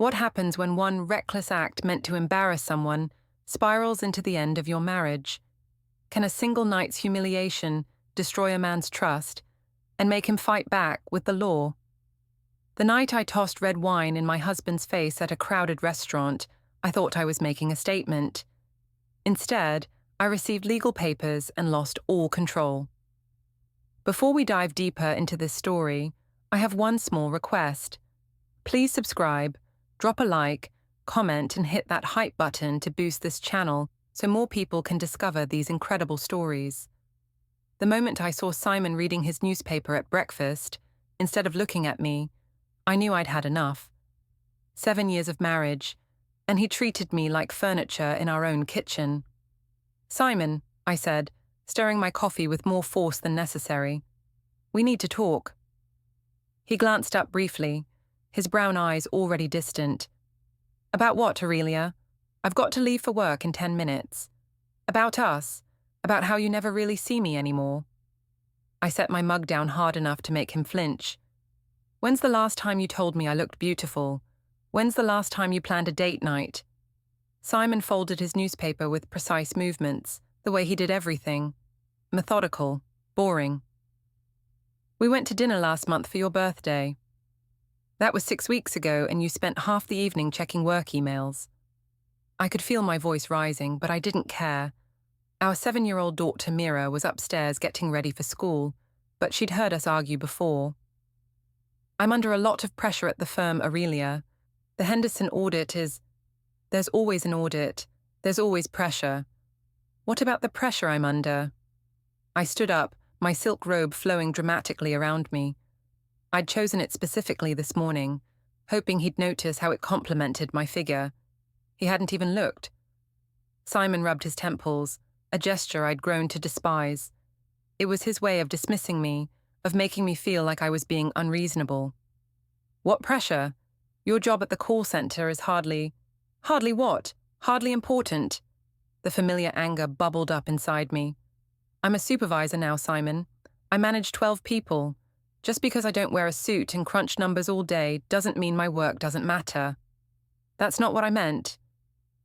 What happens when one reckless act meant to embarrass someone spirals into the end of your marriage? Can a single night's humiliation destroy a man's trust and make him fight back with the law? The night I tossed red wine in my husband's face at a crowded restaurant, I thought I was making a statement. Instead, I received legal papers and lost all control. Before we dive deeper into this story, I have one small request. Please subscribe, drop a like, comment, and hit that hype button to boost this channel so more people can discover these incredible stories. The moment I saw Simon reading his newspaper at breakfast, instead of looking at me, I knew I'd had enough. 7 years of marriage, and he treated me like furniture in our own kitchen. "Simon," I said, stirring my coffee with more force than necessary, "we need to talk." He glanced up briefly, his brown eyes already distant. "About what, Aurelia? I've got to leave for work in 10 minutes. About us, about how you never really see me anymore." I set my mug down hard enough to make him flinch. "When's the last time you told me I looked beautiful? When's the last time you planned a date night?" Simon folded his newspaper with precise movements, the way he did everything. Methodical, boring. "We went to dinner last month for your birthday." "That was 6 weeks ago, and you spent half the evening checking work emails." I could feel my voice rising, but I didn't care. Our 7-year-old daughter Mira was upstairs getting ready for school, but she'd heard us argue before. "I'm under a lot of pressure at the firm, Aurelia. The Henderson audit is... There's always an audit. There's always pressure. What about the pressure I'm under?" I stood up, my silk robe flowing dramatically around me. I'd chosen it specifically this morning, hoping he'd notice how it complemented my figure. He hadn't even looked. Simon rubbed his temples, a gesture I'd grown to despise. It was his way of dismissing me, of making me feel like I was being unreasonable. "What pressure? Your job at the call center is hardly..." "Hardly what? Hardly important." The familiar anger bubbled up inside me. "I'm a supervisor now, Simon. I manage 12 people. Just because I don't wear a suit and crunch numbers all day doesn't mean my work doesn't matter." "That's not what I meant."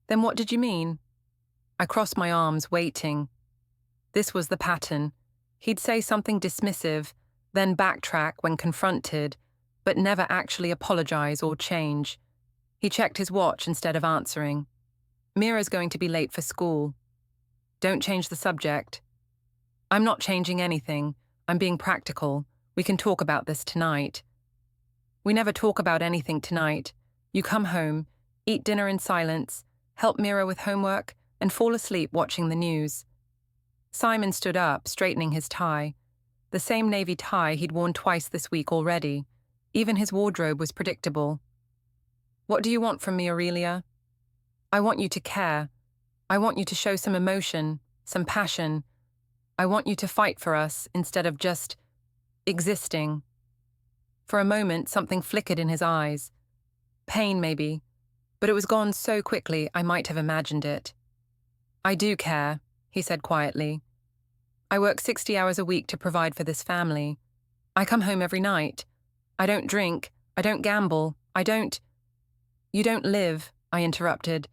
"Then what did you mean?" I crossed my arms, waiting. This was the pattern. He'd say something dismissive, then backtrack when confronted, but never actually apologize or change. He checked his watch instead of answering. "Mira's going to be late for school." "Don't change the subject." "I'm not changing anything. I'm being practical. We can talk about this tonight." "We never talk about anything tonight. You come home, eat dinner in silence, help Mira with homework, and fall asleep watching the news." Simon stood up, straightening his tie. The same navy tie he'd worn twice this week already. Even his wardrobe was predictable. "What do you want from me, Aurelia?" "I want you to care. I want you to show some emotion, some passion. I want you to fight for us instead of just existing." For a moment, something flickered in his eyes. Pain, maybe, but it was gone so quickly I might have imagined it. "I do care," he said quietly. "I work 60 hours a week to provide for this family. I come home every night. I don't drink. I don't gamble. I don't..." "You don't live," I interrupted.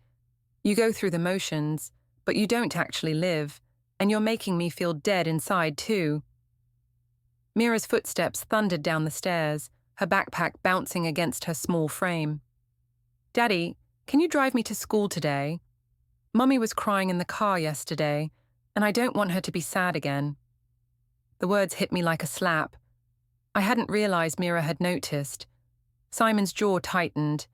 "You go through the motions, but you don't actually live, and you're making me feel dead inside too." Mira's footsteps thundered down the stairs, her backpack bouncing against her small frame. "Daddy, can you drive me to school today? Mummy was crying in the car yesterday, and I don't want her to be sad again." The words hit me like a slap. I hadn't realized Mira had noticed. Simon's jaw tightened,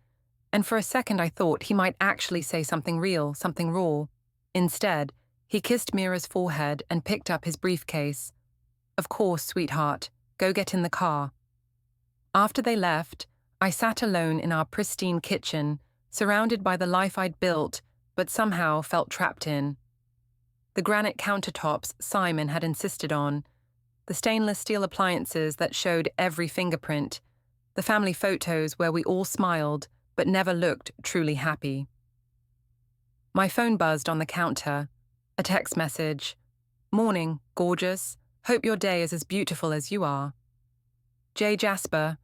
and for a second I thought he might actually say something real, something raw. Instead, he kissed Mira's forehead and picked up his briefcase. "Of course, sweetheart. Go get in the car." After they left, I sat alone in our pristine kitchen, surrounded by the life I'd built, but somehow felt trapped in. The granite countertops Simon had insisted on, the stainless steel appliances that showed every fingerprint, the family photos where we all smiled but never looked truly happy. My phone buzzed on the counter. A text message. "Morning, gorgeous. Hope your day is as beautiful as you are." "J. Jasper."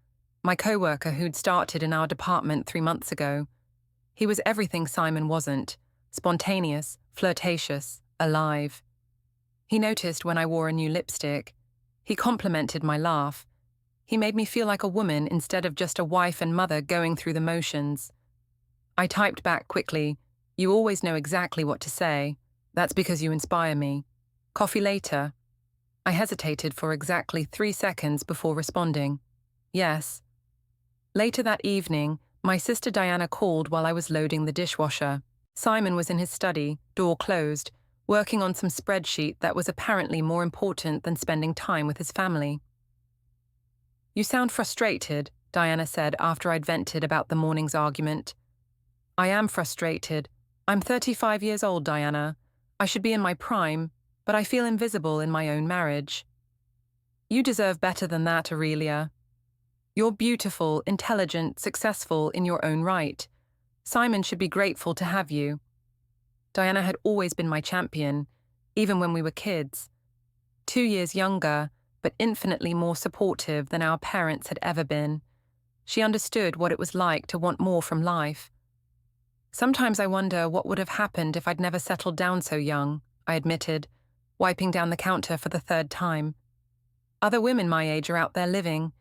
my coworker who'd started in our department 3 months ago. He was everything Simon wasn't: spontaneous, flirtatious, alive. He noticed when I wore a new lipstick. He complimented my laugh. He made me feel like a woman instead of just a wife and mother going through the motions. I typed back quickly, "You always know exactly what to say. That's because you inspire me. Coffee later?" I hesitated for exactly 3 seconds before responding. "Yes." Later that evening, my sister Diana called while I was loading the dishwasher. Simon was in his study, door closed, working on some spreadsheet that was apparently more important than spending time with his family. "You sound frustrated," Diana said after I'd vented about the morning's argument. "I am frustrated. I'm 35 years old, Diana. I should be in my prime, but I feel invisible in my own marriage." "You deserve better than that, Aurelia. You're beautiful, intelligent, successful in your own right. Simon should be grateful to have you." Diana had always been my champion, even when we were kids. 2 years younger, but infinitely more supportive than our parents had ever been. She understood what it was like to want more from life. "Sometimes I wonder what would have happened if I'd never settled down so young," I admitted, wiping down the counter for the 3rd time. "Other women my age are out there living,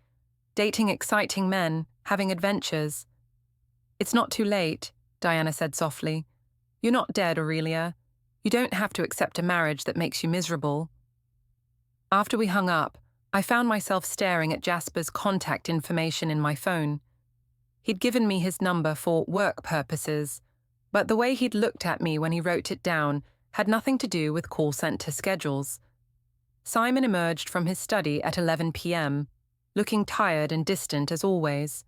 dating exciting men, having adventures." "It's not too late," Diana said softly. "You're not dead, Aurelia. You don't have to accept a marriage that makes you miserable." After we hung up, I found myself staring at Jasper's contact information in my phone. He'd given me his number for work purposes, but the way he'd looked at me when he wrote it down had nothing to do with call center schedules. Simon emerged from his study at 11 p.m., looking tired and distant as always.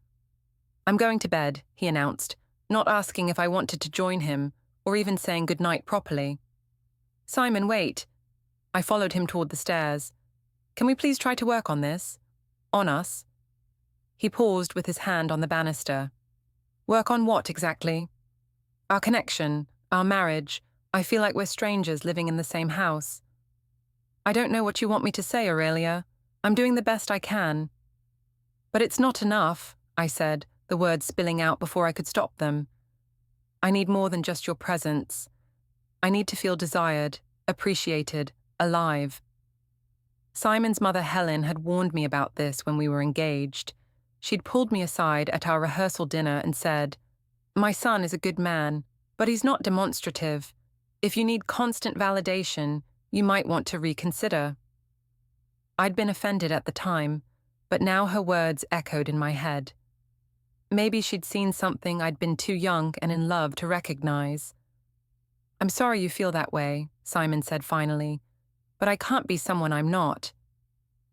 "I'm going to bed," he announced, not asking if I wanted to join him or even saying goodnight properly. "Simon, wait." I followed him toward the stairs. "Can we please try to work on this? On us?" He paused with his hand on the banister. "Work on what exactly?" "Our connection, our marriage. I feel like we're strangers living in the same house." "I don't know what you want me to say, Aurelia. I'm doing the best I can." "But it's not enough," I said, the words spilling out before I could stop them. "I need more than just your presence. I need to feel desired, appreciated, alive." Simon's mother Helen had warned me about this when we were engaged. She'd pulled me aside at our rehearsal dinner and said, "My son is a good man, but he's not demonstrative. If you need constant validation, you might want to reconsider." I'd been offended at the time, but now her words echoed in my head. Maybe she'd seen something I'd been too young and in love to recognize. "I'm sorry you feel that way," Simon said finally, "but I can't be someone I'm not.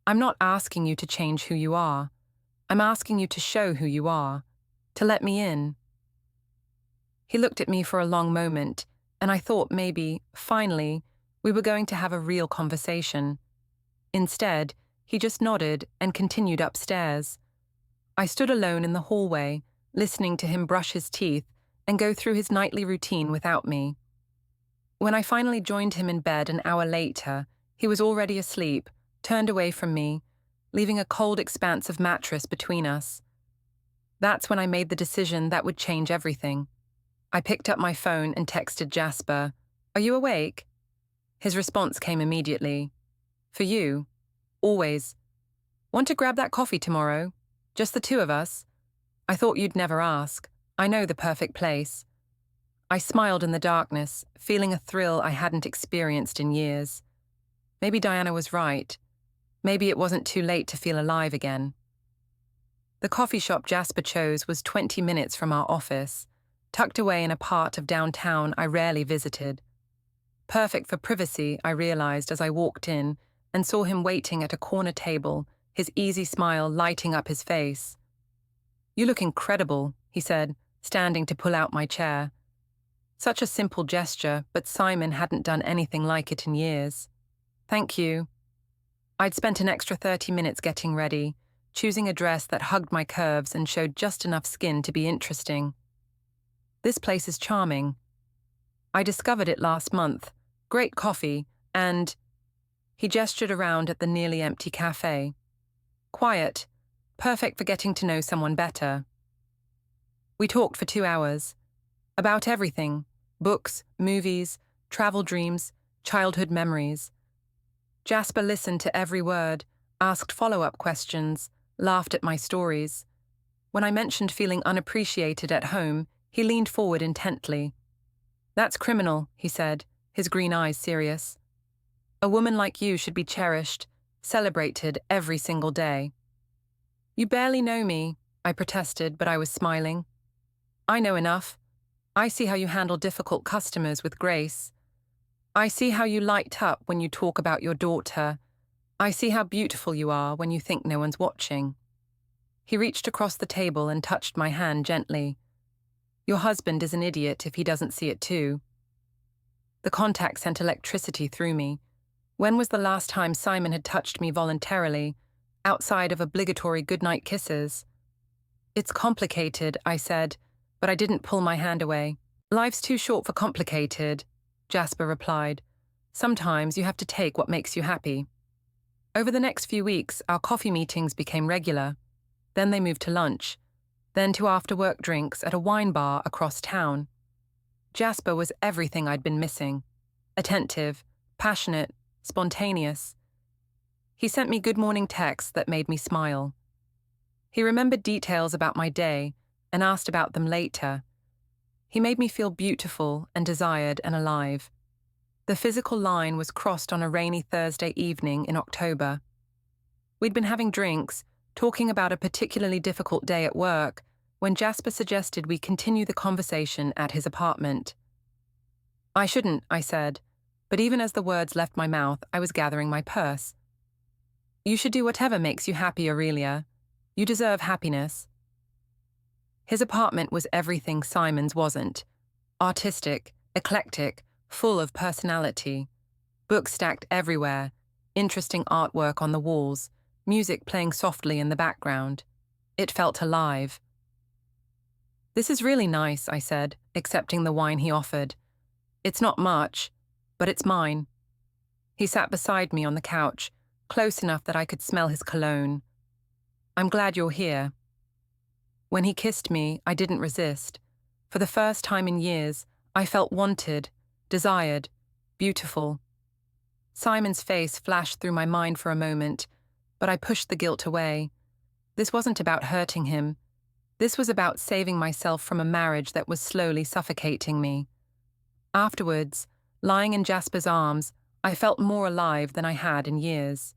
I'm not asking you to change who you are. I'm asking you to show who you are, to let me in." He looked at me for a long moment, and I thought maybe, finally, we were going to have a real conversation. Instead, he just nodded and continued upstairs. I stood alone in the hallway, listening to him brush his teeth and go through his nightly routine without me. When I finally joined him in bed an hour later, he was already asleep, turned away from me, leaving a cold expanse of mattress between us. That's when I made the decision that would change everything. I picked up my phone and texted Jasper, "Are you awake?" His response came immediately. "For you. Always. Want to grab that coffee tomorrow? Just the two of us? I thought you'd never ask. I know the perfect place." I smiled in the darkness, feeling a thrill I hadn't experienced in years. Maybe Diana was right. Maybe it wasn't too late to feel alive again. The coffee shop Jasper chose was 20 minutes from our office, tucked away in a part of downtown I rarely visited. Perfect for privacy, I realized as I walked in and saw him waiting at a corner table, his easy smile lighting up his face. "You look incredible," he said, standing to pull out my chair. Such a simple gesture, but Simon hadn't done anything like it in years. "Thank you." I'd spent an extra 30 minutes getting ready, choosing a dress that hugged my curves and showed just enough skin to be interesting. "This place is charming. I discovered it last month. Great coffee, and..." He gestured around at the nearly empty cafe. "Quiet. perfect for getting to know someone better. We talked for 2 hours. About everything: books, movies, travel dreams, childhood memories. Jasper listened to every word, asked follow-up questions, laughed at my stories. When I mentioned feeling unappreciated at home, he leaned forward intently. "That's criminal," he said, his green eyes serious. "A woman like you should be cherished, celebrated every single day." "You barely know me," I protested, but I was smiling. "I know enough. I see how you handle difficult customers with grace. I see how you light up when you talk about your daughter. I see how beautiful you are when you think no one's watching." He reached across the table and touched my hand gently. "Your husband is an idiot if he doesn't see it too." The contact sent electricity through me. When was the last time Simon had touched me voluntarily, outside of obligatory goodnight kisses? "It's complicated," I said, but I didn't pull my hand away. "Life's too short for complicated," Jasper replied. "Sometimes you have to take what makes you happy." Over the next few weeks, our coffee meetings became regular. Then they moved to lunch, then to after-work drinks at a wine bar across town. Jasper was everything I'd been missing: attentive, passionate, spontaneous. He sent me good morning texts that made me smile. He remembered details about my day and asked about them later. He made me feel beautiful and desired and alive. The physical line was crossed on a rainy Thursday evening in October. We'd been having drinks, talking about a particularly difficult day at work, when Jasper suggested we continue the conversation at his apartment. "I shouldn't," I said, but even as the words left my mouth, I was gathering my purse. "You should do whatever makes you happy, Aurelia. You deserve happiness." His apartment was everything Simon's wasn't: artistic, eclectic, full of personality. Books stacked everywhere, interesting artwork on the walls, music playing softly in the background. It felt alive. "This is really nice," I said, accepting the wine he offered. "It's not much, but it's mine." He sat beside me on the couch, close enough that I could smell his cologne. "I'm glad you're here." When he kissed me, I didn't resist. For the first time in years, I felt wanted, desired, beautiful. Simon's face flashed through my mind for a moment, but I pushed the guilt away. This wasn't about hurting him. This was about saving myself from a marriage that was slowly suffocating me. Afterwards, lying in Jasper's arms, I felt more alive than I had in years.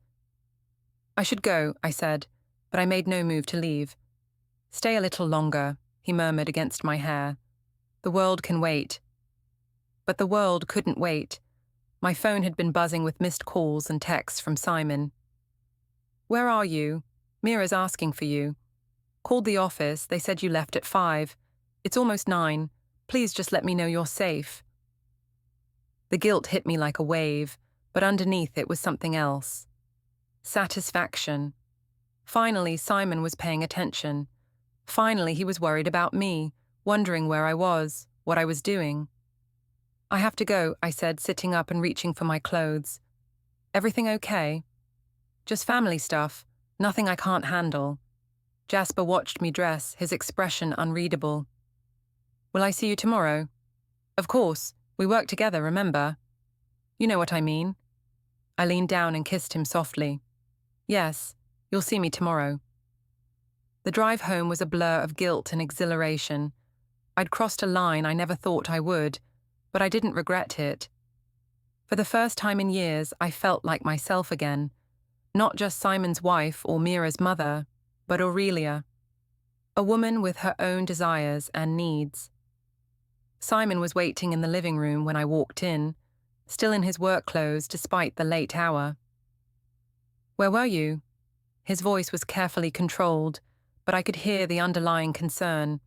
"I should go," I said, but I made no move to leave. "Stay a little longer," he murmured against my hair. "The world can wait." But the world couldn't wait. My phone had been buzzing with missed calls and texts from Simon. "Where are you? Mira's asking for you. Called the office, they said you left at 5. It's almost 9. Please just let me know you're safe." The guilt hit me like a wave, but underneath it was something else. Satisfaction. Finally, Simon was paying attention. Finally, he was worried about me, wondering where I was, what I was doing. "I have to go," I said, sitting up and reaching for my clothes. "Everything okay?" "Just family stuff, nothing I can't handle." Jasper watched me dress, his expression unreadable. "Will I see you tomorrow?" "Of course, we work together, remember?" "You know what I mean." I leaned down and kissed him softly. "Yes, you'll see me tomorrow." The drive home was a blur of guilt and exhilaration. I'd crossed a line I never thought I would, but I didn't regret it. For the first time in years, I felt like myself again. Not just Simon's wife or Mira's mother, but Aurelia. A woman with her own desires and needs. Simon was waiting in the living room when I walked in, still in his work clothes despite the late hour. "Where were you?" His voice was carefully controlled, but I could hear the underlying concern.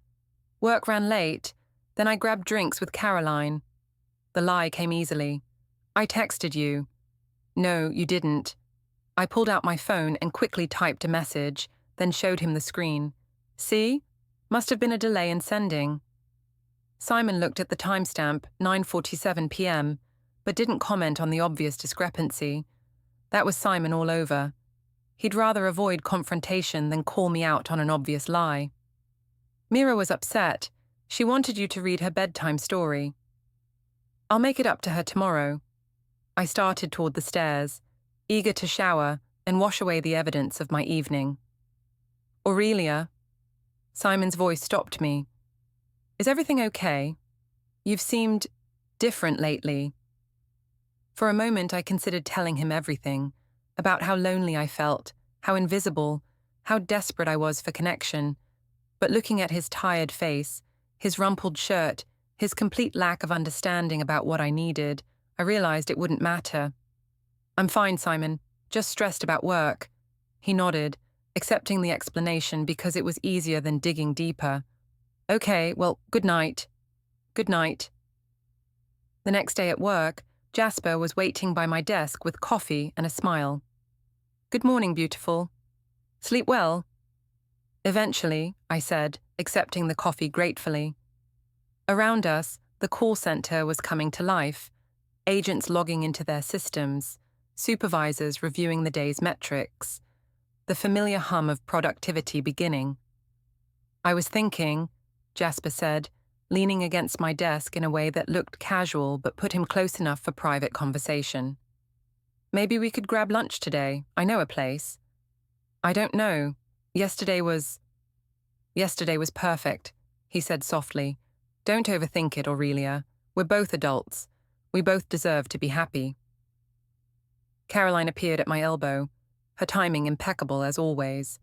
"Work ran late, then I grabbed drinks with Caroline." The lie came easily. "I texted you." "No, you didn't." I pulled out my phone and quickly typed a message, then showed him the screen. "See? Must have been a delay in sending." Simon looked at the timestamp, 9:47 p.m., but didn't comment on the obvious discrepancy. That was Simon all over. He'd rather avoid confrontation than call me out on an obvious lie. Mira was upset. She wanted you to read her bedtime story. I'll make it up to her tomorrow. I started toward the stairs, eager to shower and wash away the evidence of my evening. Aurelia. Simon's voice stopped me. Is everything okay? You've seemed different lately. For a moment I considered telling him everything, about how lonely I felt, how invisible, how desperate I was for connection. But looking at his tired face, his rumpled shirt, his complete lack of understanding about what I needed, I realized it wouldn't matter. I'm fine, Simon, just stressed about work. He nodded, accepting the explanation because it was easier than digging deeper. Okay, well, good night. Good night. The next day at work, Jasper was waiting by my desk with coffee and a smile. Good morning, beautiful. Sleep well? Eventually, I said, accepting the coffee gratefully. Around us, the call center was coming to life, agents logging into their systems, supervisors reviewing the day's metrics, the familiar hum of productivity beginning. I was thinking, Jasper said, leaning against my desk in a way that looked casual but put him close enough for private conversation. Maybe we could grab lunch today. I know a place. I don't know. Yesterday was perfect, he said softly. Don't overthink it, Aurelia. We're both adults. We both deserve to be happy. Caroline appeared at my elbow, her timing impeccable as always.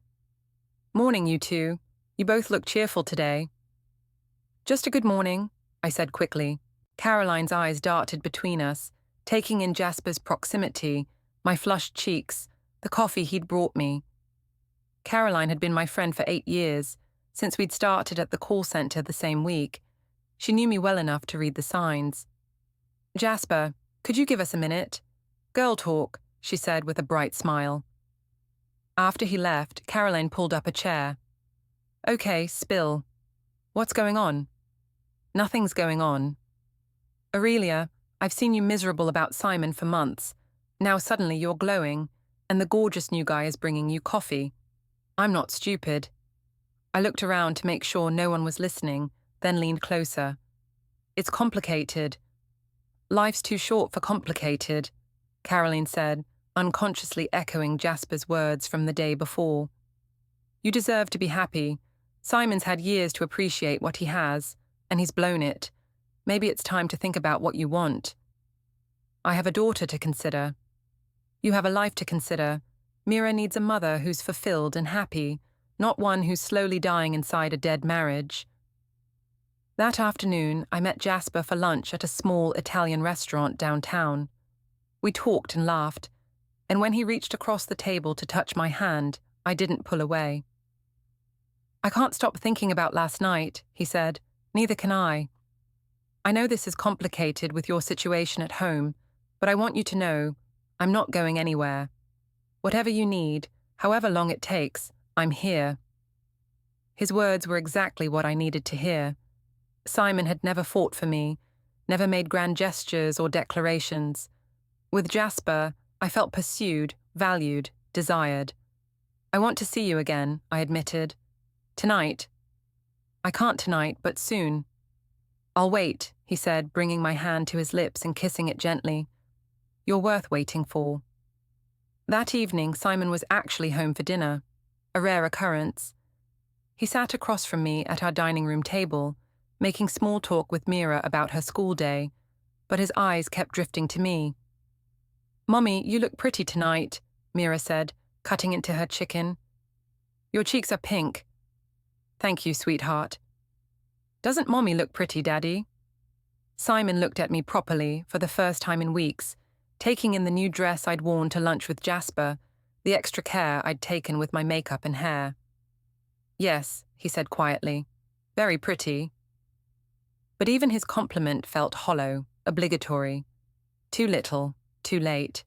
Morning, you two. You both look cheerful today. Just a good morning, I said quickly. Caroline's eyes darted between us, taking in Jasper's proximity, my flushed cheeks, the coffee he'd brought me. Caroline had been my friend for 8 years, since we'd started at the call center the same week. She knew me well enough to read the signs. Jasper, could you give us a minute? Girl talk, she said with a bright smile. After he left, Caroline pulled up a chair. Okay, spill. What's going on? Nothing's going on. Aurelia, I've seen you miserable about Simon for months. Now suddenly you're glowing, and the gorgeous new guy is bringing you coffee. I'm not stupid. I looked around to make sure no one was listening, then leaned closer. It's complicated. Life's too short for complicated, Caroline said, unconsciously echoing Jasper's words from the day before. You deserve to be happy. Simon's had years to appreciate what he has, and he's blown it. Maybe it's time to think about what you want. I have a daughter to consider. You have a life to consider. Mira needs a mother who's fulfilled and happy, not one who's slowly dying inside a dead marriage. That afternoon, I met Jasper for lunch at a small Italian restaurant downtown. We talked and laughed, and when he reached across the table to touch my hand, I didn't pull away. I can't stop thinking about last night, he said. Neither can I. I know this is complicated with your situation at home, but I want you to know I'm not going anywhere. Whatever you need, however long it takes, I'm here. His words were exactly what I needed to hear. Simon had never fought for me, never made grand gestures or declarations. With Jasper, I felt pursued, valued, desired. I want to see you again, I admitted. Tonight. I can't tonight, but soon. I'll wait, he said, bringing my hand to his lips and kissing it gently. You're worth waiting for. That evening, Simon was actually home for dinner, a rare occurrence. He sat across from me at our dining room table, making small talk with Mira about her school day, but his eyes kept drifting to me. Mommy, you look pretty tonight, Mira said, cutting into her chicken. Your cheeks are pink. Thank you, sweetheart. Doesn't Mommy look pretty, Daddy? Simon looked at me properly for the first time in weeks, taking in the new dress I'd worn to lunch with Jasper, the extra care I'd taken with my makeup and hair. Yes, he said quietly. Very pretty. But even his compliment felt hollow, obligatory. Too little, too late.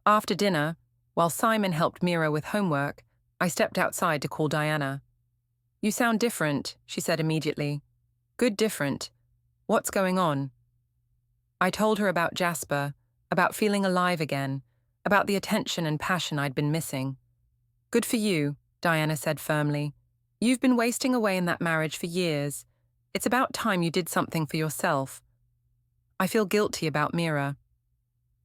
After dinner, while Simon helped Mira with homework, I stepped outside to call Diana. You sound different, she said immediately. Good different. What's going on? I told her about Jasper, about feeling alive again, about the attention and passion I'd been missing. "Good for you," Diana said firmly. "You've been wasting away in that marriage for years. It's about time you did something for yourself." I feel guilty about Mira.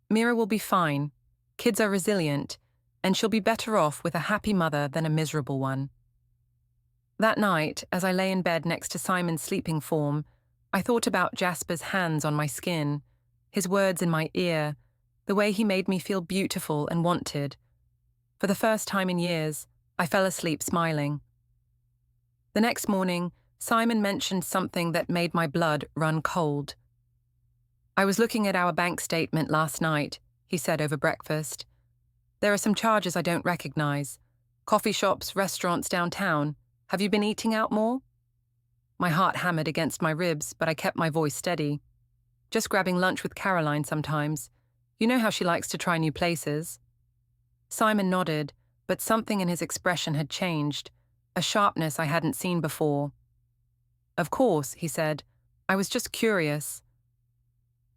Mira will be fine. Kids are resilient, and she'll be better off with a happy mother than a miserable one. That night, as I lay in bed next to Simon's sleeping form, I thought about Jasper's hands on my skin, his words in my ear, the way he made me feel beautiful and wanted. For the first time in years, I fell asleep smiling. The next morning, Simon mentioned something that made my blood run cold. "I was looking at our bank statement last night," he said over breakfast. "There are some charges I don't recognize. Coffee shops, restaurants downtown. Have you been eating out more?" My heart hammered against my ribs, but I kept my voice steady. "Just grabbing lunch with Caroline sometimes. You know how she likes to try new places." Simon nodded, but something in his expression had changed, a sharpness I hadn't seen before. "Of course," he said. "I was just curious."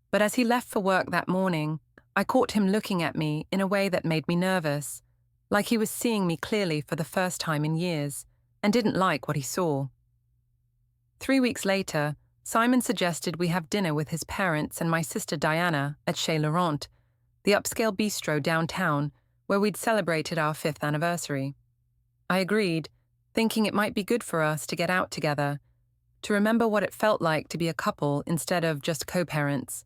But as he left for work that morning, I caught him looking at me in a way that made me nervous, like he was seeing me clearly for the first time in years, and didn't like what he saw. 3 weeks later, Simon suggested we have dinner with his parents and my sister Diana at Chez Laurent, the upscale bistro downtown where we'd celebrated our 5th anniversary. I agreed, thinking it might be good for us to get out together, to remember what it felt like to be a couple instead of just co-parents.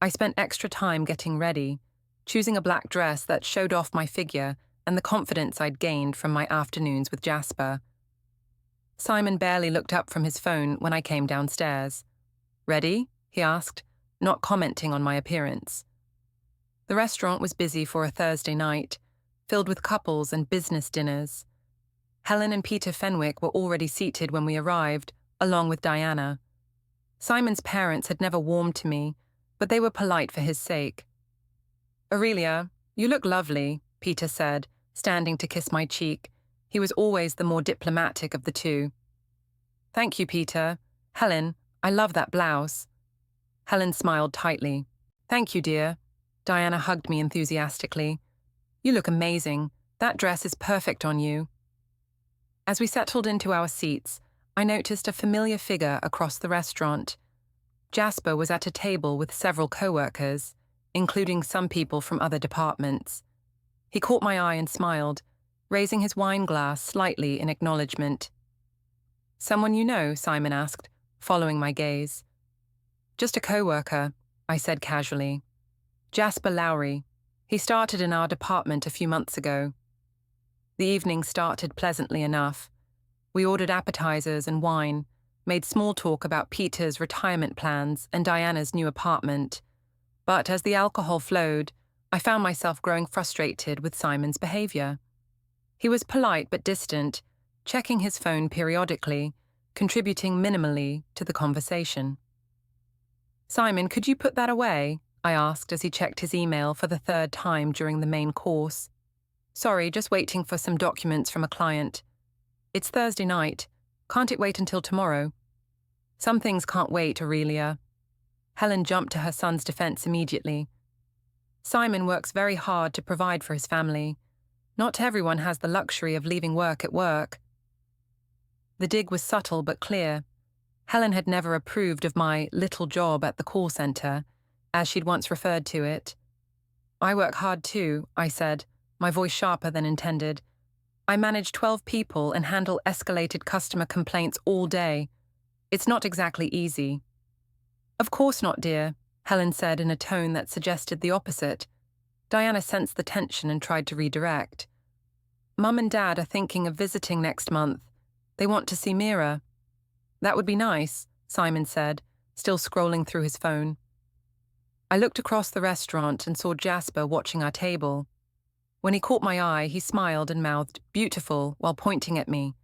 I spent extra time getting ready, choosing a black dress that showed off my figure and the confidence I'd gained from my afternoons with Jasper. Simon barely looked up from his phone when I came downstairs. "Ready?" he asked, not commenting on my appearance. The restaurant was busy for a Thursday night, filled with couples and business dinners. Helen and Peter Fenwick were already seated when we arrived, along with Diana. Simon's parents had never warmed to me, but they were polite for his sake. "Aurelia, you look lovely," Peter said, standing to kiss my cheek. He was always the more diplomatic of the two. "Thank you, Peter. Helen, I love that blouse." Helen smiled tightly. "Thank you, dear." Diana hugged me enthusiastically. "You look amazing. That dress is perfect on you." As we settled into our seats, I noticed a familiar figure across the restaurant. Jasper was at a table with several co-workers, including some people from other departments. He caught my eye and smiled, raising his wine glass slightly in acknowledgement. "Someone you know?" Simon asked, following my gaze. "Just a co-worker," I said casually. "Jasper Lowry. He started in our department a few months ago." The evening started pleasantly enough. We ordered appetizers and wine, made small talk about Peter's retirement plans and Diana's new apartment. But as the alcohol flowed, I found myself growing frustrated with Simon's behavior. He was polite but distant, checking his phone periodically, contributing minimally to the conversation. "Simon, could you put that away?" I asked as he checked his email for the 3rd time during the main course. "Sorry, just waiting for some documents from a client. It's Thursday night. Can't it wait until tomorrow?" "Some things can't wait, Aurelia." Helen jumped to her son's defense immediately. "Simon works very hard to provide for his family. Not everyone has the luxury of leaving work at work." The dig was subtle but clear. Helen had never approved of my little job at the call center, as she'd once referred to it. "I work hard too," I said, my voice sharper than intended. "I manage 12 people and handle escalated customer complaints all day. It's not exactly easy." "Of course not, dear," Helen said in a tone that suggested the opposite. Diana sensed the tension and tried to redirect. "Mum and Dad are thinking of visiting next month. They want to see Mira." "That would be nice," Simon said, still scrolling through his phone. I looked across the restaurant and saw Jasper watching our table. When he caught my eye, he smiled and mouthed, "Beautiful," while pointing at me.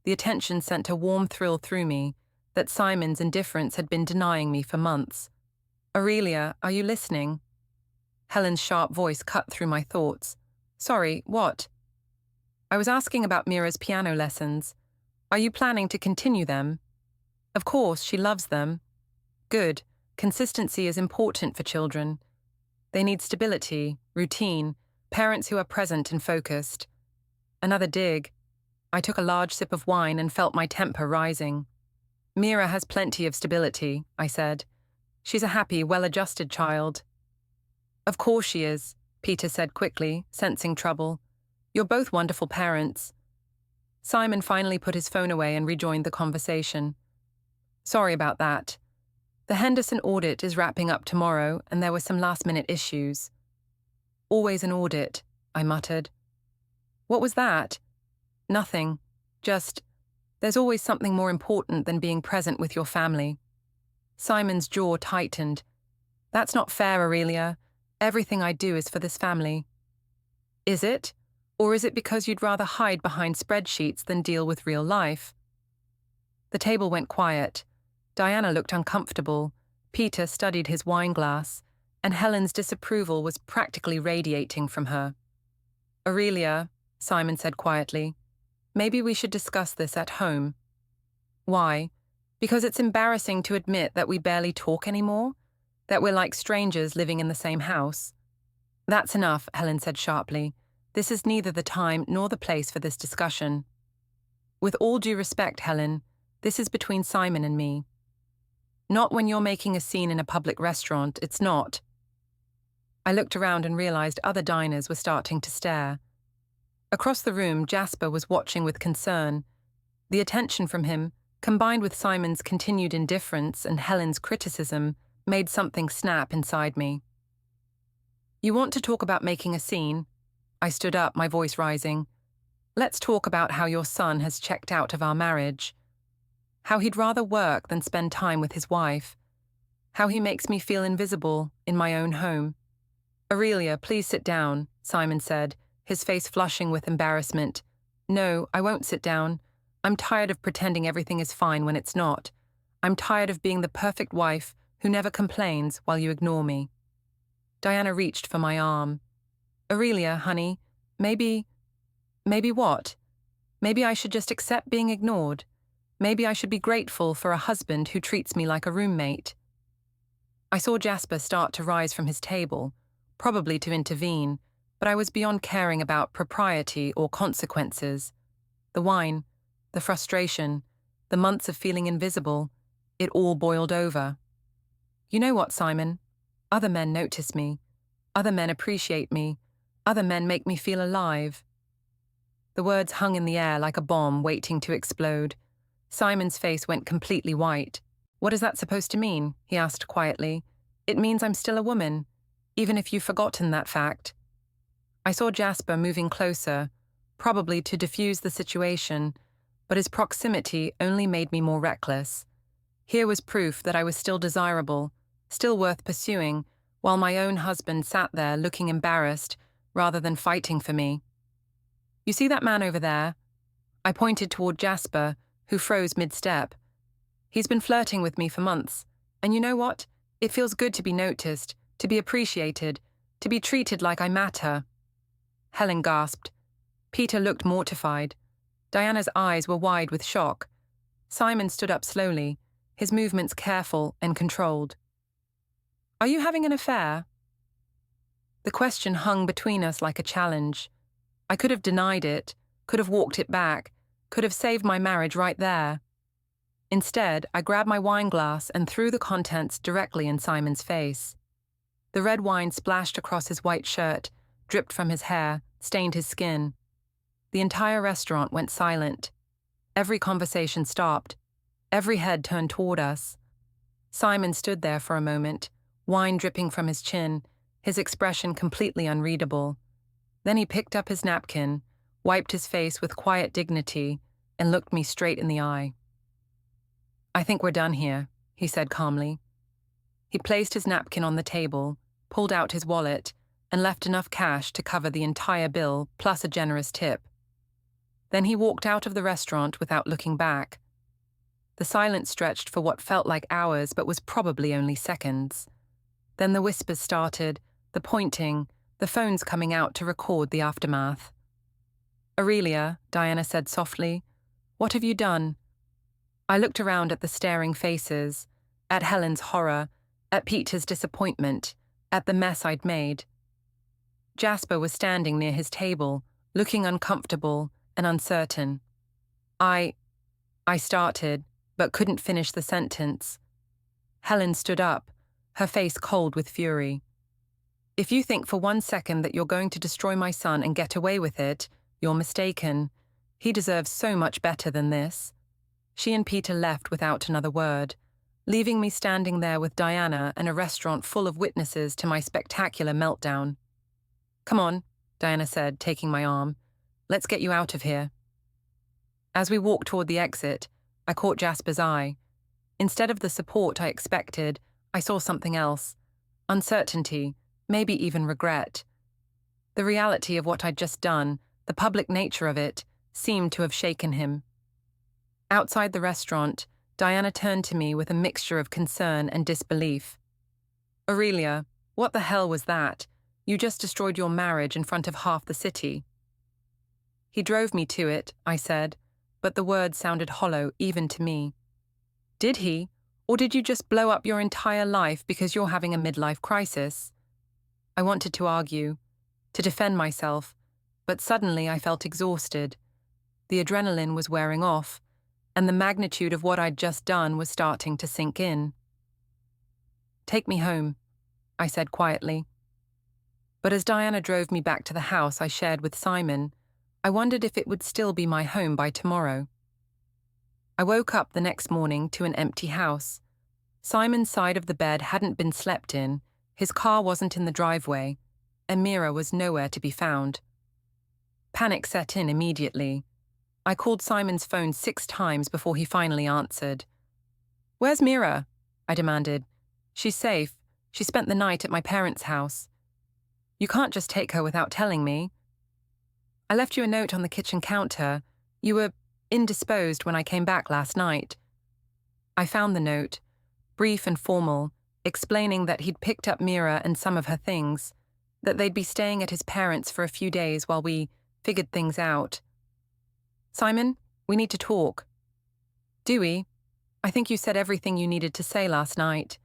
The attention sent a warm thrill through me that Simon's indifference had been denying me for months. "Aurelia, are you listening?" Helen's sharp voice cut through my thoughts. "Sorry, what?" "I was asking about Mira's piano lessons. Are you planning to continue them?" "Of course, she loves them." "Good. Consistency is important for children. They need stability, routine, Parents who are present and focused. Another dig. I took a large sip of wine and felt my temper rising. Mira has plenty of stability, I said. She's a happy, well-adjusted child. Of course she is, Peter said quickly, sensing trouble. You're both wonderful parents. Simon finally put his phone away and rejoined the conversation. Sorry about that. The Henderson audit is wrapping up tomorrow, and there were some last-minute issues. Always an audit, I muttered. What was that? Nothing. Just, there's always something more important than being present with your family. Simon's jaw tightened. That's not fair, Aurelia. Everything I do is for this family. Is it? Or is it because you'd rather hide behind spreadsheets than deal with real life? The table went quiet. Diana looked uncomfortable. Peter studied his wine glass, and Helen's disapproval was practically radiating from her. Aurelia, Simon said quietly, maybe we should discuss this at home. Why? Because it's embarrassing to admit that we barely talk anymore? That we're like strangers living in the same house? That's enough, Helen said sharply. This is neither the time nor the place for this discussion. With all due respect, Helen, this is between Simon and me. Not when you're making a scene in a public restaurant, it's not. I looked around and realized other diners were starting to stare. Across the room, Jasper was watching with concern. The attention from him, combined with Simon's continued indifference and Helen's criticism, made something snap inside me. You want to talk about making a scene? I stood up, my voice rising. Let's talk about how your son has checked out of our marriage. How he'd rather work than spend time with his wife. How he makes me feel invisible in my own home. Aurelia, please sit down, Simon said, his face flushing with embarrassment. No, I won't sit down. I'm tired of pretending everything is fine when it's not. I'm tired of being the perfect wife who never complains while you ignore me. Diana reached for my arm. Aurelia, honey, maybe what? Maybe I should just accept being ignored. Maybe I should be grateful for a husband who treats me like a roommate. I saw Jasper start to rise from his table, probably to intervene, but I was beyond caring about propriety or consequences. The wine, the frustration, the months of feeling invisible, it all boiled over. You know what, Simon? Other men notice me. Other men appreciate me. Other men make me feel alive. The words hung in the air like a bomb waiting to explode. Simon's face went completely white. What is that supposed to mean? He asked quietly. It means I'm still a woman, even if you've forgotten that fact. I saw Jasper moving closer, probably to diffuse the situation, but his proximity only made me more reckless. Here was proof that I was still desirable, still worth pursuing, while my own husband sat there looking embarrassed rather than fighting for me. You see that man over there? I pointed toward Jasper, who froze mid-step. He's been flirting with me for months, and you know what? It feels good to be noticed, to be appreciated, to be treated like I matter. Helen gasped. Peter looked mortified. Diana's eyes were wide with shock. Simon stood up slowly, his movements careful and controlled. Are you having an affair? The question hung between us like a challenge. I could have denied it, could have walked it back, could have saved my marriage right there. Instead, I grabbed my wine glass and threw the contents directly in Simon's face. The red wine splashed across his white shirt, dripped from his hair, stained his skin. The entire restaurant went silent. Every conversation stopped. Every head turned toward us. Simon stood there for a moment, wine dripping from his chin, his expression completely unreadable. Then he picked up his napkin, wiped his face with quiet dignity, and looked me straight in the eye. I think we're done here, he said calmly. He placed his napkin on the table, pulled out his wallet, and left enough cash to cover the entire bill plus a generous tip. Then he walked out of the restaurant without looking back. The silence stretched for what felt like hours but was probably only seconds. Then the whispers started, the pointing, the phones coming out to record the aftermath. Aurelia, Diana said softly, what have you done? I looked around at the staring faces, at Helen's horror, at Peter's disappointment, at the mess I'd made. Jasper was standing near his table, looking uncomfortable and uncertain. I started, but couldn't finish the sentence. Helen stood up, her face cold with fury. If you think for 1 second that you're going to destroy my son and get away with it, you're mistaken. He deserves so much better than this. She and Peter left without another word, leaving me standing there with Diana and a restaurant full of witnesses to my spectacular meltdown. Come on, Diana said, taking my arm. Let's get you out of here. As we walked toward the exit, I caught Jasper's eye. Instead of the support I expected, I saw something else. Uncertainty, maybe even regret. The reality of what I'd just done, the public nature of it, seemed to have shaken him. Outside the restaurant, Diana turned to me with a mixture of concern and disbelief. Aurelia, what the hell was that? You just destroyed your marriage in front of half the city. He drove me to it, I said, but the words sounded hollow even to me. Did he? Or did you just blow up your entire life because you're having a midlife crisis? I wanted to argue, to defend myself, but suddenly I felt exhausted. The adrenaline was wearing off, and the magnitude of what I'd just done was starting to sink in. Take me home, I said quietly. But as Diana drove me back to the house I shared with Simon, I wondered if it would still be my home by tomorrow. I woke up the next morning to an empty house. Simon's side of the bed hadn't been slept in, his car wasn't in the driveway, and Mira was nowhere to be found. Panic set in immediately. I called Simon's phone 6 times before he finally answered. Where's Mira? I demanded. She's safe. She spent the night at my parents' house. You can't just take her without telling me. I left you a note on the kitchen counter. You were indisposed when I came back last night. I found the note, brief and formal, explaining that he'd picked up Mira and some of her things, that they'd be staying at his parents' for a few days while we figured things out. Simon, we need to talk. Do we? I think you said everything you needed to say last night.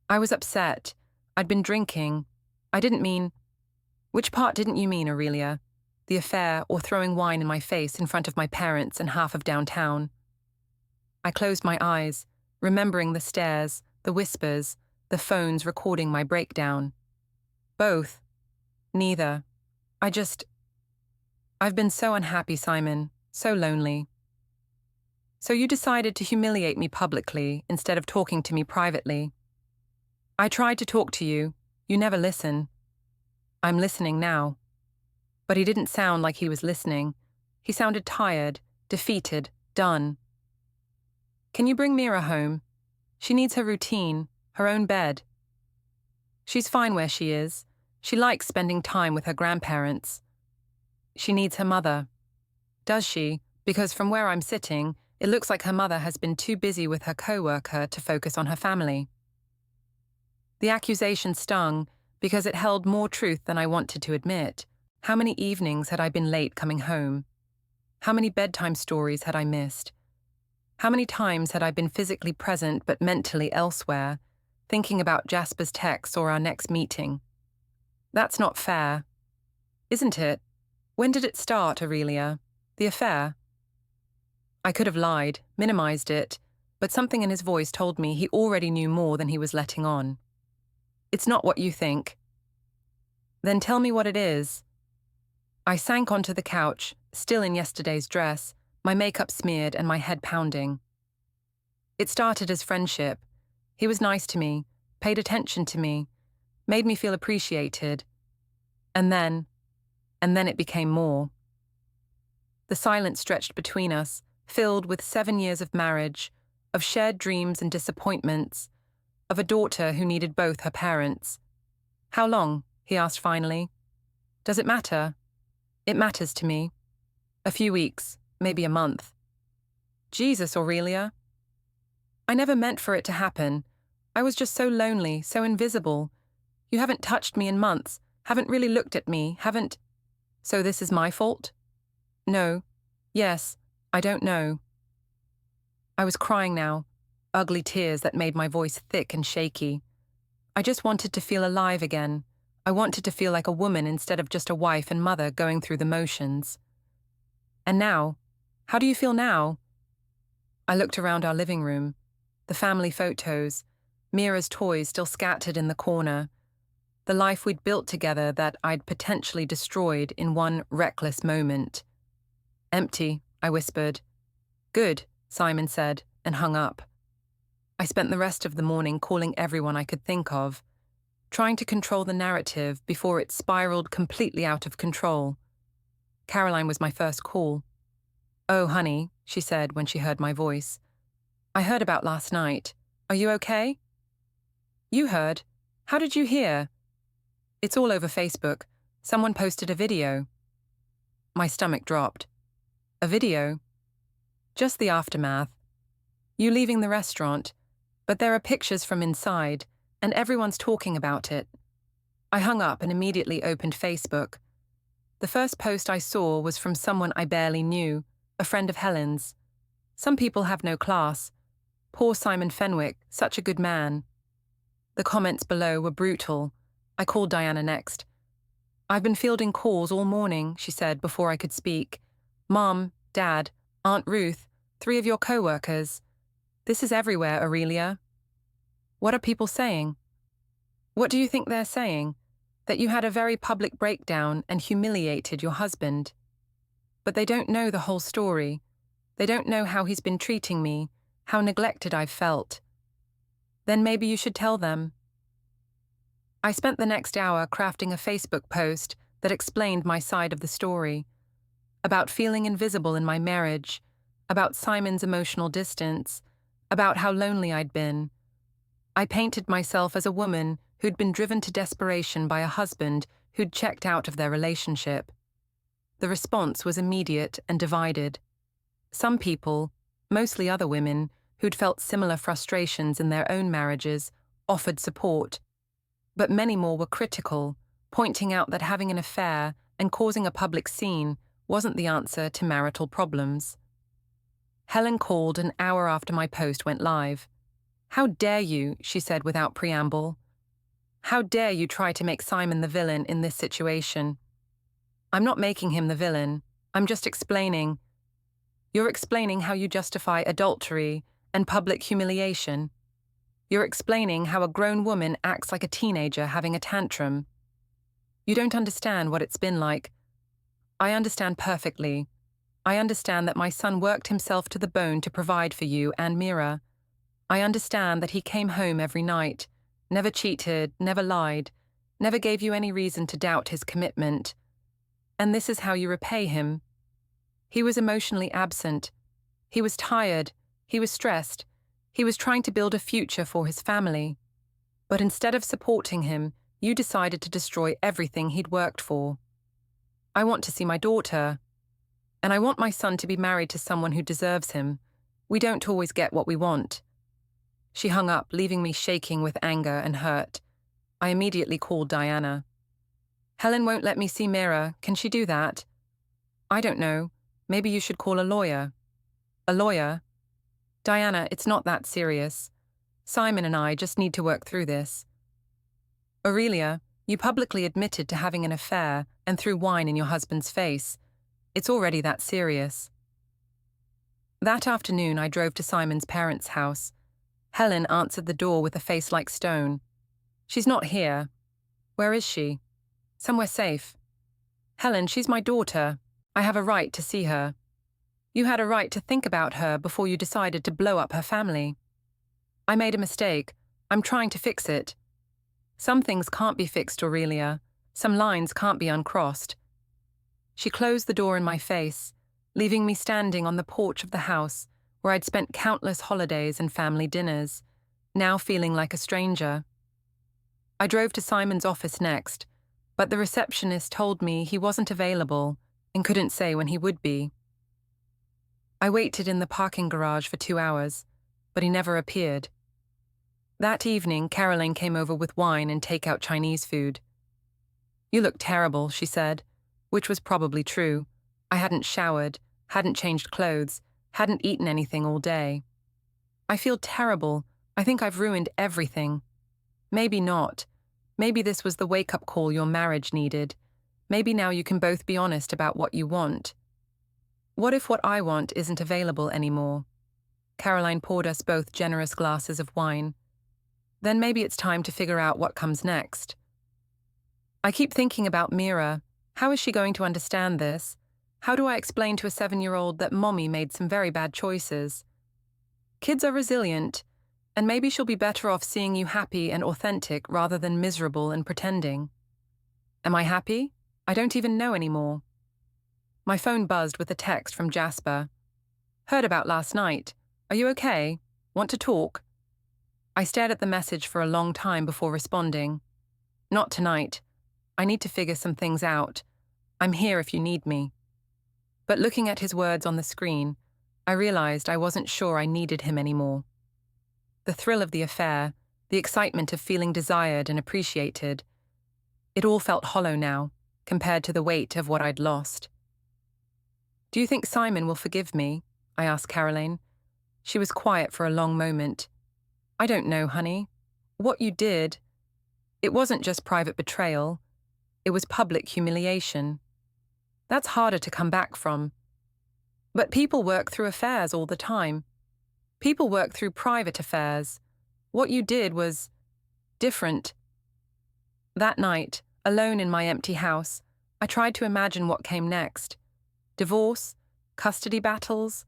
I was upset. I'd been drinking. I didn't mean... Which part didn't you mean, Aurelia? The affair or throwing wine in my face in front of my parents and half of downtown? I closed my eyes, remembering the stares, the whispers, the phones recording my breakdown. Both. Neither. I've been so unhappy, Simon, so lonely. So you decided to humiliate me publicly instead of talking to me privately. I tried to talk to you. You never listen. I'm listening now. But he didn't sound like he was listening. He sounded tired, defeated, done. Can you bring Mira home? She needs her routine, her own bed. She's fine where she is. She likes spending time with her grandparents. She needs her mother. Does she? Because from where I'm sitting, it looks like her mother has been too busy with her co-worker to focus on her family. The accusation stung because it held more truth than I wanted to admit. How many evenings had I been late coming home? How many bedtime stories had I missed? How many times had I been physically present but mentally elsewhere, thinking about Jasper's texts or our next meeting? That's not fair. Isn't it? When did it start, Aurelia? The affair? I could have lied, minimized it, but something in his voice told me he already knew more than he was letting on. It's not what you think. Then tell me what it is. I sank onto the couch, still in yesterday's dress, my makeup smeared and my head pounding. It started as friendship. He was nice to me, paid attention to me, made me feel appreciated. And then it became more. The silence stretched between us, filled with 7 years of marriage, of shared dreams and disappointments, of a daughter who needed both her parents. How long? He asked finally. Does it matter? It matters to me. A few weeks, maybe a month. Jesus, Aurelia. I never meant for it to happen. I was just so lonely, so invisible. You haven't touched me in months, haven't really looked at me, haven't... So this is my fault? No. Yes. I don't know. I was crying now, ugly tears that made my voice thick and shaky. I just wanted to feel alive again, I wanted to feel like a woman instead of just a wife and mother going through the motions. And now? How do you feel now? I looked around our living room, the family photos, Mira's toys still scattered in the corner, the life we'd built together that I'd potentially destroyed in one reckless moment. Empty, I whispered. Good, Simon said, and hung up. I spent the rest of the morning calling everyone I could think of, trying to control the narrative before it spiraled completely out of control. Caroline was my first call. "Oh, honey," she said when she heard my voice. "I heard about last night. Are you okay?" "You heard? How did you hear?" "It's all over Facebook. Someone posted a video." My stomach dropped. "A video?" "Just the aftermath. You leaving the restaurant, but there are pictures from inside, and everyone's talking about it." I hung up and immediately opened Facebook. The first post I saw was from someone I barely knew, a friend of Helen's. Some people have no class. Poor Simon Fenwick, such a good man. The comments below were brutal. I called Diana next. "I've been fielding calls all morning," she said before I could speak. "Mom, Dad, Aunt Ruth, 3 of your co-workers. This is everywhere, Aurelia." "What are people saying?" "What do you think they're saying? That you had a very public breakdown and humiliated your husband. But they don't know the whole story. They don't know how he's been treating me, how neglected I've felt. Then maybe you should tell them." I spent the next hour crafting a Facebook post that explained my side of the story, about feeling invisible in my marriage, about Simon's emotional distance, about how lonely I'd been. I painted myself as a woman who'd been driven to desperation by a husband who'd checked out of their relationship. The response was immediate and divided. Some people, mostly other women, who'd felt similar frustrations in their own marriages, offered support. But many more were critical, pointing out that having an affair and causing a public scene wasn't the answer to marital problems. Helen called an hour after my post went live. "How dare you," she said without preamble. "How dare you try to make Simon the villain in this situation?" "I'm not making him the villain. I'm just explaining." "You're explaining how you justify adultery and public humiliation. You're explaining how a grown woman acts like a teenager having a tantrum. You don't understand what it's been like. I understand perfectly. I understand that my son worked himself to the bone to provide for you and Mira. I understand that he came home every night, never cheated, never lied, never gave you any reason to doubt his commitment. And this is how you repay him. He was emotionally absent. He was tired. He was stressed. He was trying to build a future for his family. But instead of supporting him, you decided to destroy everything he'd worked for. I want to see my daughter. And I want my son to be married to someone who deserves him. We don't always get what we want." She hung up, leaving me shaking with anger and hurt. I immediately called Diana. "Helen won't let me see Mira. Can she do that?" "I don't know. Maybe you should call a lawyer." "A lawyer?" "Diana, it's not that serious. Simon and I just need to work through this." "Aurelia, you publicly admitted to having an affair and threw wine in your husband's face. It's already that serious." That afternoon, I drove to Simon's parents' house. Helen answered the door with a face like stone. "She's not here." "Where is she?" "Somewhere safe." "Helen, she's my daughter. I have a right to see her." "You had a right to think about her before you decided to blow up her family." "I made a mistake. I'm trying to fix it." "Some things can't be fixed, Aurelia. Some lines can't be uncrossed." She closed the door in my face, leaving me standing on the porch of the house where I'd spent countless holidays and family dinners, now feeling like a stranger. I drove to Simon's office next, but the receptionist told me he wasn't available and couldn't say when he would be. I waited in the parking garage for 2 hours, but he never appeared. That evening, Caroline came over with wine and takeout Chinese food. "You look terrible," she said, which was probably true. I hadn't showered, hadn't changed clothes, hadn't eaten anything all day. "I feel terrible. I think I've ruined everything." "Maybe not. Maybe this was the wake-up call your marriage needed. Maybe now you can both be honest about what you want. What if what I want isn't available anymore? Caroline poured us both generous glasses of wine. Then maybe it's time to figure out what comes next. I keep thinking about Mira. How is she going to understand this? How do I explain to a 7-year-old that Mommy made some very bad choices? Kids are resilient, and maybe she'll be better off seeing you happy and authentic rather than miserable and pretending. Am I happy? I don't even know anymore. My phone buzzed with a text from Jasper. Heard about last night. Are you okay? Want to talk? I stared at the message for a long time before responding. Not tonight. I need to figure some things out. I'm here if you need me. But looking at his words on the screen, I realized I wasn't sure I needed him anymore. The thrill of the affair, the excitement of feeling desired and appreciated, it all felt hollow now, compared to the weight of what I'd lost. Do you think Simon will forgive me? I asked Caroline. She was quiet for a long moment. I don't know, honey. What you did, it wasn't just private betrayal. It was public humiliation. That's harder to come back from. But people work through affairs all the time. People work through private affairs. What you did was different. That night, alone in my empty house, I tried to imagine what came next. Divorce, custody battles,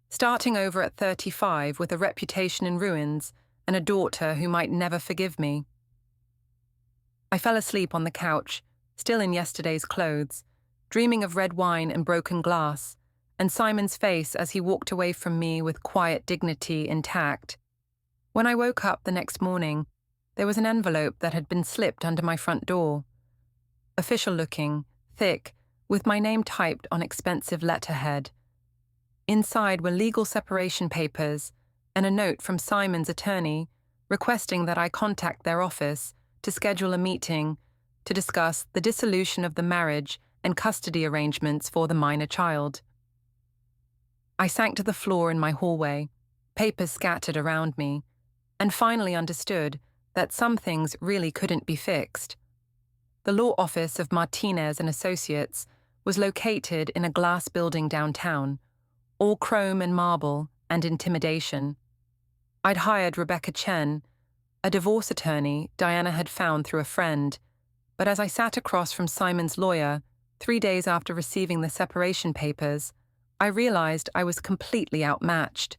starting over at 35 with a reputation in ruins and a daughter who might never forgive me. I fell asleep on the couch, still in yesterday's clothes, dreaming of red wine and broken glass, and Simon's face as he walked away from me with quiet dignity intact. When I woke up the next morning, there was an envelope that had been slipped under my front door. Official-looking, thick, with my name typed on expensive letterhead. Inside were legal separation papers and a note from Simon's attorney requesting that I contact their office to schedule a meeting to discuss the dissolution of the marriage and custody arrangements for the minor child. I sank to the floor in my hallway, papers scattered around me, and finally understood that some things really couldn't be fixed. The law office of Martinez and Associates was located in a glass building downtown, all chrome and marble and intimidation. I'd hired Rebecca Chen, a divorce attorney Diana had found through a friend, but as I sat across from Simon's lawyer, 3 days after receiving the separation papers, I realized I was completely outmatched.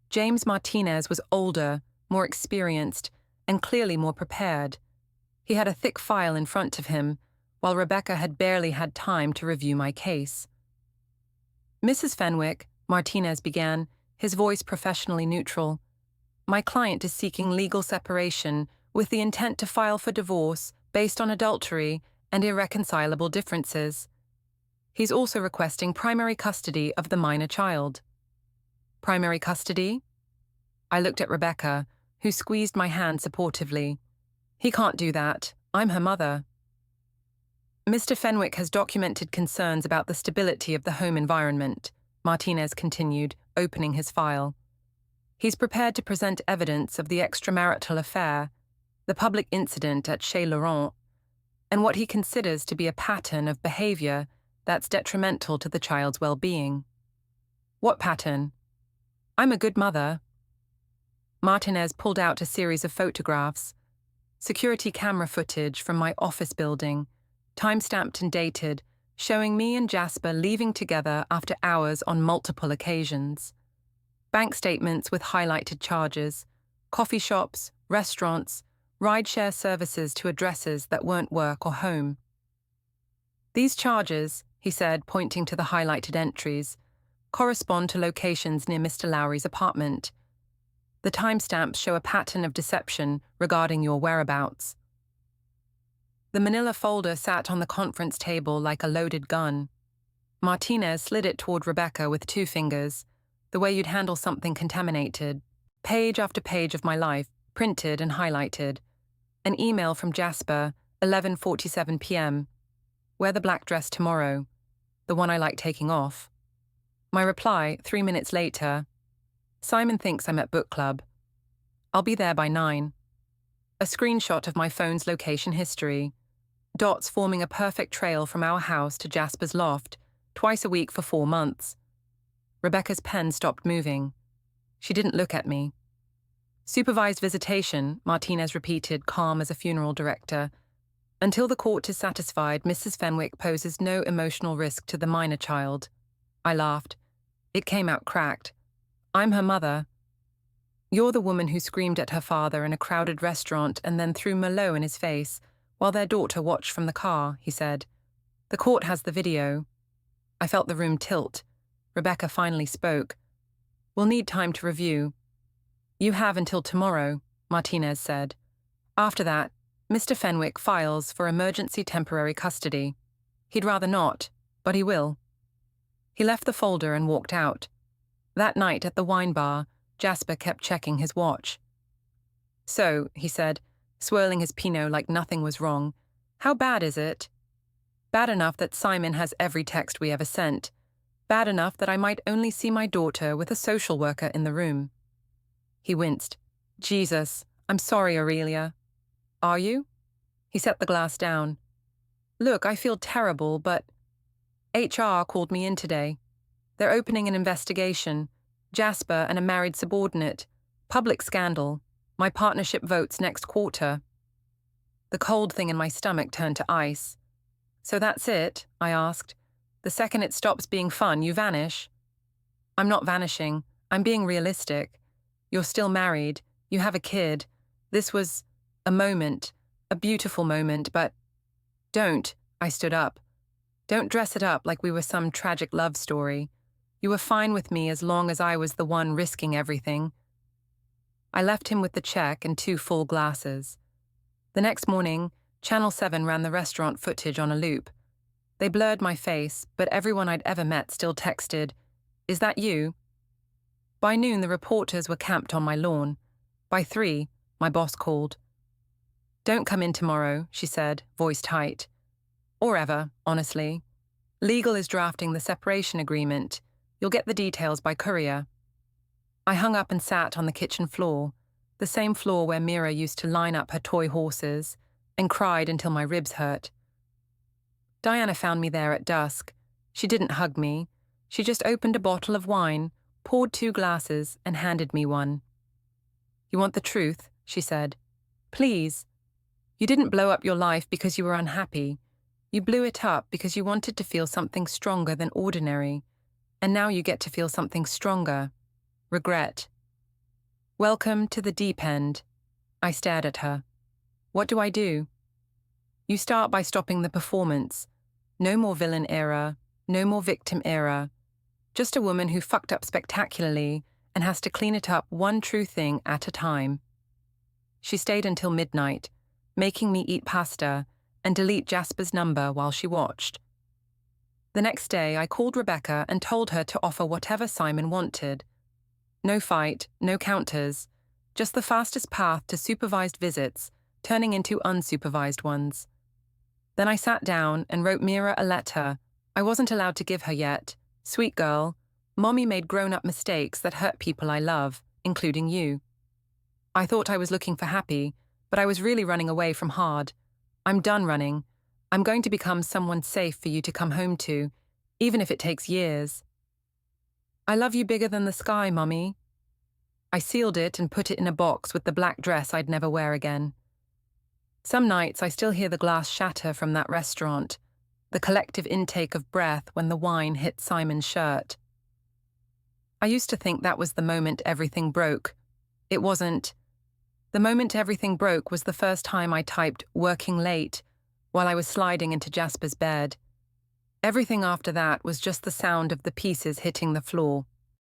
James Martinez was older, more experienced, and clearly more prepared. He had a thick file in front of him, while Rebecca had barely had time to review my case. Mrs. Fenwick, Martinez began, his voice professionally neutral. My client is seeking legal separation with the intent to file for divorce based on adultery and irreconcilable differences. He's also requesting primary custody of the minor child. Primary custody? I looked at Rebecca, who squeezed my hand supportively. He can't do that. I'm her mother. Mr. Fenwick has documented concerns about the stability of the home environment, Martinez continued, opening his file. He's prepared to present evidence of the extramarital affair, the public incident at Chez Laurent, and what he considers to be a pattern of behavior that's detrimental to the child's well-being. What pattern? I'm a good mother. Martinez pulled out a series of photographs, security camera footage from my office building, time-stamped and dated, showing me and Jasper leaving together after hours on multiple occasions. Bank statements with highlighted charges, coffee shops, restaurants, rideshare services to addresses that weren't work or home. These charges, he said, pointing to the highlighted entries, correspond to locations near Mr. Lowry's apartment. The timestamps show a pattern of deception regarding your whereabouts. The manila folder sat on the conference table like a loaded gun. Martinez slid it toward Rebecca with 2 fingers, the way you'd handle something contaminated. Page after page of my life, printed and highlighted. An email from Jasper, 11:47 p.m. Wear the black dress tomorrow, the one I like taking off. My reply, 3 minutes later, Simon thinks I'm at book club. I'll be there by 9. A screenshot of my phone's location history. Dots forming a perfect trail from our house to Jasper's loft, twice a week for 4 months. Rebecca's pen stopped moving. She didn't look at me. Supervised visitation, Martinez repeated, calm as a funeral director. Until the court is satisfied, Mrs. Fenwick poses no emotional risk to the minor child. I laughed. It came out cracked. I'm her mother. You're the woman who screamed at her father in a crowded restaurant and then threw Merlot in his face while their daughter watched from the car, he said. The court has the video. I felt the room tilt. Rebecca finally spoke. We'll need time to review. You have until tomorrow, Martinez said. After that, Mr. Fenwick files for emergency temporary custody. He'd rather not, but he will. He left the folder and walked out. That night at the wine bar, Jasper kept checking his watch. So, he said, swirling his Pinot like nothing was wrong, how bad is it? Bad enough that Simon has every text we ever sent. Bad enough that I might only see my daughter with a social worker in the room. He winced. Jesus, I'm sorry, Aurelia. Are you? He set the glass down. Look, I feel terrible, but HR called me in today. They're opening an investigation. Jasper and a married subordinate. Public scandal. My partnership votes next quarter. The cold thing in my stomach turned to ice. So that's it? I asked. The second it stops being fun, you vanish. I'm not vanishing. I'm being realistic. You're still married. You have a kid. This was a moment, a beautiful moment, but don't, I stood up. Don't dress it up like we were some tragic love story. You were fine with me as long as I was the one risking everything. I left him with the check and 2 full glasses. The next morning, Channel 7 ran the restaurant footage on a loop. They blurred my face, but everyone I'd ever met still texted, "Is that you?" By noon, the reporters were camped on my lawn. By 3, my boss called. Don't come in tomorrow, she said, voice tight. Or ever, honestly. Legal is drafting the separation agreement. You'll get the details by courier. I hung up and sat on the kitchen floor, the same floor where Mira used to line up her toy horses, and cried until my ribs hurt. Diana found me there at dusk. She didn't hug me. She just opened a bottle of wine, poured 2 glasses, and handed me one. You want the truth, she said. Please. You didn't blow up your life because you were unhappy. You blew it up because you wanted to feel something stronger than ordinary. And now you get to feel something stronger. Regret. Welcome to the deep end. I stared at her. What do I do? You start by stopping the performance. No more villain era, no more victim era. Just a woman who fucked up spectacularly and has to clean it up one true thing at a time. She stayed until midnight, making me eat pasta and delete Jasper's number while she watched. The next day, I called Rebecca and told her to offer whatever Simon wanted. No fight, no counters, just the fastest path to supervised visits, turning into unsupervised ones. Then I sat down and wrote Mira a letter I wasn't allowed to give her yet. Sweet girl, Mommy made grown-up mistakes that hurt people I love, including you. I thought I was looking for happy, but I was really running away from hard. I'm done running. I'm going to become someone safe for you to come home to, even if it takes years. I love you bigger than the sky, Mummy. I sealed it and put it in a box with the black dress I'd never wear again. Some nights I still hear the glass shatter from that restaurant, the collective intake of breath when the wine hit Simon's shirt. I used to think that was the moment everything broke. It wasn't. The moment everything broke was the first time I typed "working late" while I was sliding into Jasper's bed. Everything after that was just the sound of the pieces hitting the floor.